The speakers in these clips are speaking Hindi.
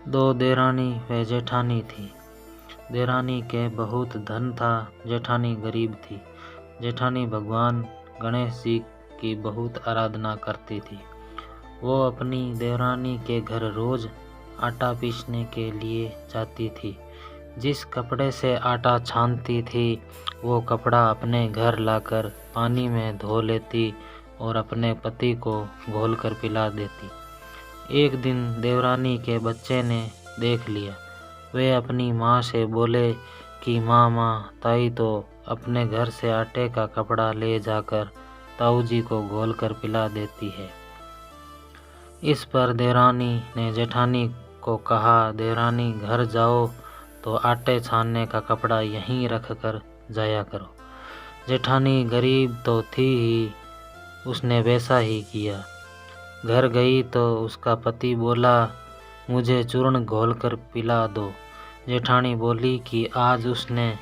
दो देरानी व जेठानी थी। देरानी के बहुत धन था, जेठानी गरीब थी। जेठानी भगवान गणेश जी की बहुत आराधना करती थी। वो अपनी देवरानी के घर रोज आटा पीसने के लिए जाती थी। जिस कपड़े से आटा छानती थी वो कपड़ा अपने घर लाकर पानी में धो लेती और अपने पति को घोलकर पिला देती। एक दिन देवरानी के बच्चे ने देख लिया। वे अपनी माँ से बोले कि माँ ताई तो अपने घर से आटे का कपड़ा ले जाकर ताऊ जी को घोलकर पिला देती है। इस पर देवरानी ने जेठानी को कहा, देवरानी घर जाओ तो आटे छानने का कपड़ा यहीं रख कर जाया करो। जेठानी गरीब तो थी ही, उसने वैसा ही किया। घर गई तो उसका पति बोला, मुझे चूर्ण घोलकर पिला दो। जेठानी बोली कि आज उसने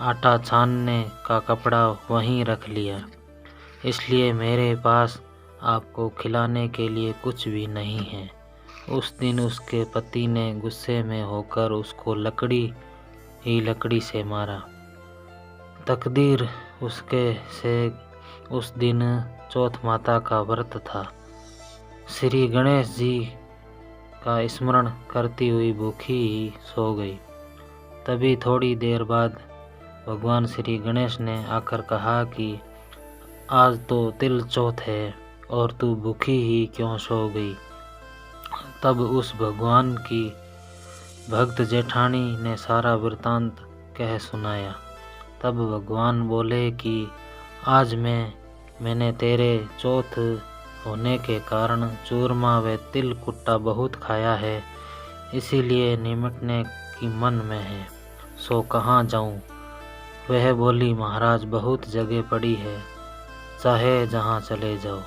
आटा छानने का कपड़ा वहीं रख लिया, इसलिए मेरे पास आपको खिलाने के लिए कुछ भी नहीं है। उस दिन उसके पति ने गुस्से में होकर उसको लकड़ी से मारा। तकदीर उसके से उस दिन चौथ माता का व्रत था। श्री गणेश जी का स्मरण करती हुई भूखी ही सो गई। तभी थोड़ी देर बाद भगवान श्री गणेश ने आकर कहा कि आज तो तिल चौथ है और तू भूखी ही क्यों सो गई। तब उस भगवान की भक्त जेठानी ने सारा वृतांत कह सुनाया। तब भगवान बोले कि आज मैंने तेरे चौथ होने के कारण चूरमा व तिल कुट्टा बहुत खाया है, इसीलिए निमटने की मन में है, सो कहाँ जाऊँ। वह बोली, महाराज बहुत जगह पड़ी है, चाहे जहाँ चले जाओ।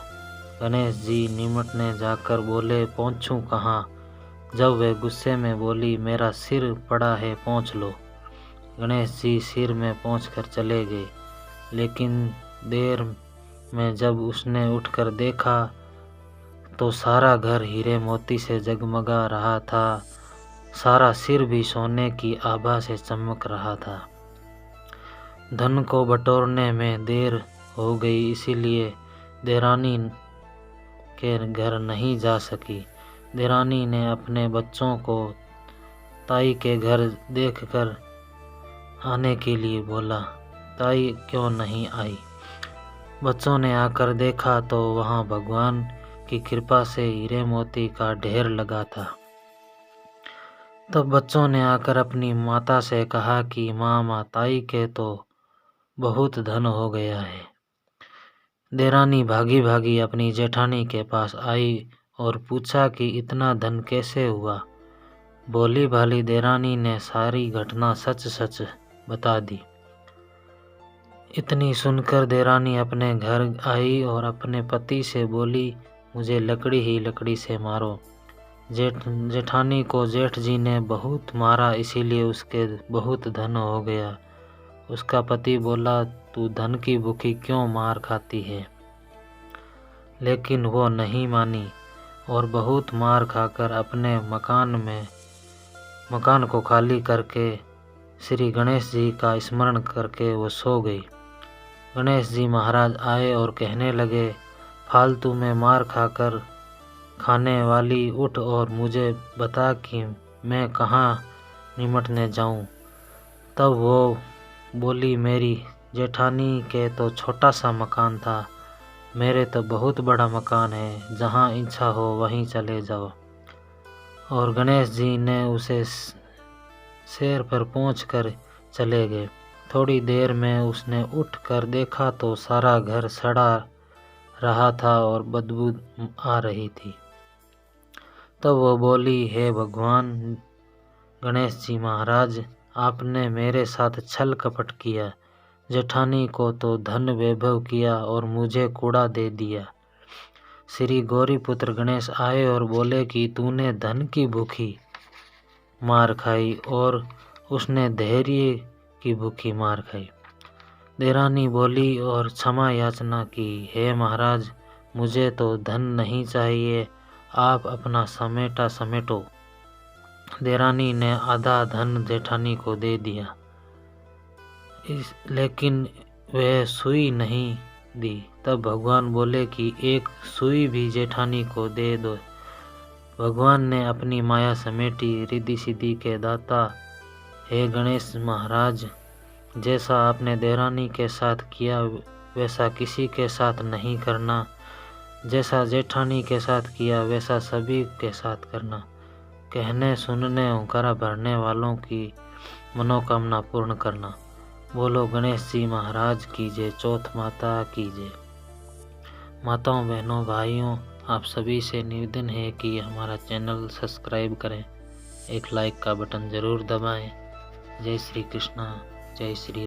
गणेश जी निमटने जाकर बोले, पहुँचूँ कहाँ। जब वह गुस्से में बोली, मेरा सिर पड़ा है, पहुँच लो। गणेश जी सिर में पहुँचकर चले गए, लेकिन देर में जब उसने उठकर देखा तो सारा घर हीरे मोती से जगमगा रहा था। सारा सिर भी सोने की आभा से चमक रहा था। धन को बटोरने में देर हो गई, इसीलिए देरानी के घर नहीं जा सकी। देरानी ने अपने बच्चों को ताई के घर देखकर आने के लिए बोला, ताई क्यों नहीं आई। बच्चों ने आकर देखा तो वहाँ भगवान की कृपा से हीरे मोती का ढेर लगा था। तब बच्चों ने आकर अपनी माता से कहा कि माँ ताई के तो बहुत धन हो गया है। देरानी भागी भागी अपनी जेठानी के पास आई और पूछा कि इतना धन कैसे हुआ। भोली भाली देरानी ने सारी घटना सच सच बता दी। इतनी सुनकर देरानी अपने घर आई और अपने पति से बोली, मुझे लकड़ी से मारो। जेठानी को जेठ जी ने बहुत मारा, इसीलिए उसके बहुत धन हो गया। उसका पति बोला, तू धन की भूखी क्यों मार खाती है। लेकिन वो नहीं मानी और बहुत मार खाकर अपने मकान को खाली करके श्री गणेश जी का स्मरण करके वो सो गई। गणेश जी महाराज आए और कहने लगे, फालतू में मार खाकर खाने वाली, उठ और मुझे बता कि मैं कहाँ निमटने जाऊँ। तब वो बोली, मेरी जेठानी के तो छोटा सा मकान था, मेरे तो बहुत बड़ा मकान है, जहाँ इच्छा हो वहीं चले जाओ। और गणेश जी ने उसे शेर पर पहुंचकर चले गए। थोड़ी देर में उसने उठ कर देखा तो सारा घर सड़ा रहा था और बदबू आ रही थी। तब वो बोली, हे भगवान गणेश जी महाराज, आपने मेरे साथ छल कपट किया। जेठानी को तो धन वैभव किया और मुझे कूड़ा दे दिया। श्री गौरीपुत्र गणेश आए और बोले कि तूने धन की भूखी मार खाई और उसने धैर्य की भूखी मार खाई। देरानी बोली और क्षमा याचना की, हे महाराज, मुझे तो धन नहीं चाहिए, आप अपना समेटो। देरानी ने आधा धन जेठानी को दे दिया, लेकिन वह सुई नहीं दी। तब भगवान बोले कि एक सुई भी जेठानी को दे दो। भगवान ने अपनी माया समेटी, रिद्धि सिद्धि के दाता, हे गणेश महाराज, जैसा आपने देरानी के साथ किया वैसा किसी के साथ नहीं करना, जैसा जेठानी के साथ किया वैसा सभी के साथ करना। कहने सुनने होकारा भरने वालों की मनोकामना पूर्ण करना। बोलो गणेश जी महाराज की जय, चौथ माता की जय। माताओं, बहनों, भाइयों, आप सभी से निवेदन है कि हमारा चैनल सब्सक्राइब करें, एक लाइक का बटन ज़रूर दबाएं। जय श्री कृष्णा, जय श्री